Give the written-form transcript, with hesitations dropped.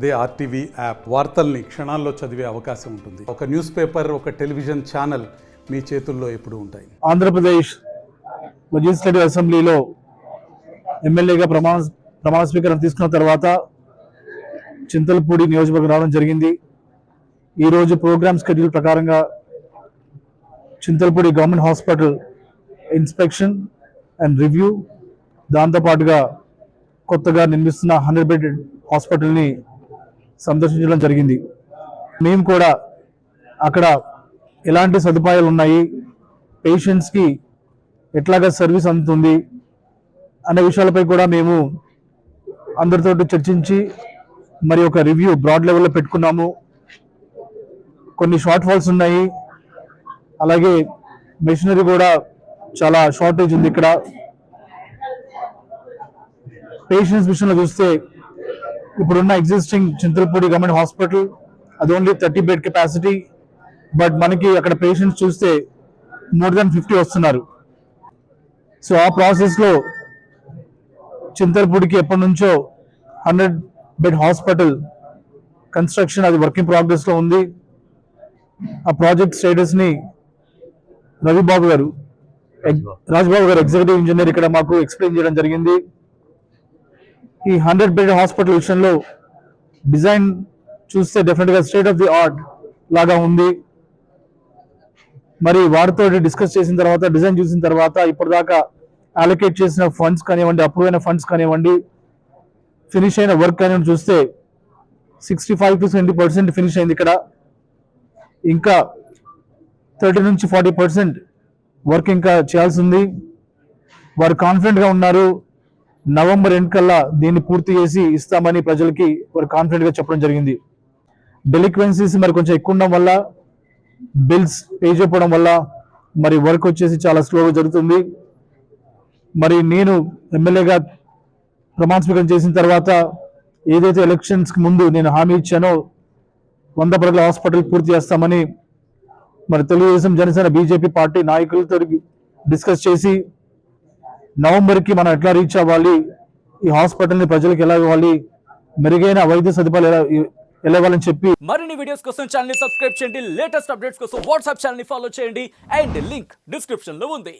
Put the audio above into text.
అదే RTV app వార్తల్ని క్షణాల్లో చదివే అవకాశం ఉంటుంది. ఒక న్యూస్ పేపర్, ఒక టెలివిజన్ ఛానల్ మీ చేతుల్లో ఎప్పుడూ ఉంటాయి. ఆంధ్రప్రదేశ్ లెజిస్లేటివ్ అసెంబ్లీలో ఎమ్మెల్యేగా ప్రమాణ స్వీకారం తీసుకున్న తర్వాత చింతలపూడి నియోజకవర్గం రావడం జరిగింది. ఈరోజు ప్రోగ్రామ్ షెడ్యూల్ ప్రకారంగా Chintalapudi government hospital inspection and review, దాంతోపాటుగా కొత్తగా నిర్మిస్తున్న 100 బెడ్ హాస్పిటల్ని సందర్శించడం జరిగింది. మేము కూడా అక్కడ ఎలాంటి సదుపాయాలు ఉన్నాయి, పేషెంట్స్కి ఎట్లాగా సర్వీస్ అందుతుంది అనే విషయాలపై కూడా మేము అందరితో చర్చించి మరి ఒక రివ్యూ బ్రాడ్ లెవెల్లో పెట్టుకున్నాము. కొన్ని షార్ట్ ఫాల్స్ ఉన్నాయి, అలాగే మెషినరీ కూడా చాలా షార్టేజ్ ఉంది. ఇక్కడ పేషెంట్స్ విషయంలో చూస్తే ఇప్పుడున్న ఎగ్జిస్టింగ్ చింతలపూడి గవర్నమెంట్ హాస్పిటల్ అది ఓన్లీ 30 బెడ్ కెపాసిటీ, బట్ మనకి అక్కడ పేషెంట్స్ చూస్తే మోర్ దాన్ 50 వస్తున్నారు. సో ఆ ప్రాసెస్లో చింతలపూడికి ఎప్పటి నుంచో 100 బెడ్ హాస్పిటల్ కన్స్ట్రక్షన్ అది వర్క్ ఇన్ ప్రోగ్రెస్లో ఉంది. ఆ ప్రాజెక్ట్ స్టేటస్ని రాజ్బాబు గారు ఎగ్జిక్యూటివ్ ఇంజనీర్ ఇక్కడ మాకు ఎక్స్ప్లెయిన్ చేయడం జరిగింది. ఈ 100 బెడ్ హాస్పిటల్ విషయంలో డిజైన్ చూస్తే డెఫినెట్గా స్టేట్ ఆఫ్ ది ఆర్ట్ లాగా ఉంది. మరి వారితో డిస్కస్ చేసిన తర్వాత, డిజైన్ చూసిన తర్వాత, ఇప్పటిదాకా అలొకేట్ చేసిన ఫండ్స్ కానివ్వండి, అప్రూవ్ అయిన ఫండ్స్ కానివ్వండి, ఫినిష్ అయిన వర్క్ కానివ్వండి చూస్తే 65 to 70% ఫినిష్ అయింది. ఇక్కడ ఇంకా 30 నుంచి 40% వర్క్ ఇంకా చేయాల్సి ఉంది. వారు కాన్ఫిడెంట్గా ఉన్నారు. నవంబర్ ఎండ్ కల్లా దీన్ని పూర్తి చేసి ఇస్తామని ప్రజలకి వారు కాన్ఫిడెంట్గా చెప్పడం జరిగింది. డెలిక్వెన్సీస్ మరి కొంచెం ఎక్కువ ఉండడం వల్ల, బిల్స్ పే చేయడం వల్ల మరి వర్క్ వచ్చేసి చాలా స్లోగా జరుగుతుంది. మరి నేను ఎమ్మెల్యేగా ప్రమాణ స్వీకారం చేసిన తర్వాత ఏదైతే ఎలక్షన్స్కి ముందు నేను హామీ ఇచ్చానో 100 పడకల హాస్పిటల్ పూర్తి చేస్తామని మరి తెలుగుదేశం, జనసేన, బీజేపీ పార్టీ నాయకులతో డిస్కస్ చేసి నవంబర్కి మనం ఎట్లా రీచ్ అవ్వాలి, ఈ హాస్పిటల్ని ప్రజలకు ఎలా ఇవ్వాలి, మెరుగైన వైద్య సదుపాయాలు ఎలా ఇవ్వాలని చెప్పి మరిన్ని వీడియోస్ కోసం ఛానల్ ని సబ్స్క్రైబ్ చేయండి. లేటెస్ట్ అప్డేట్స్ కోసం వాట్సాప్ ఛానల్ ని ఫాలో చేయండి. అండ్ లింక్ డిస్క్రిప్షన్ లో ఉంది.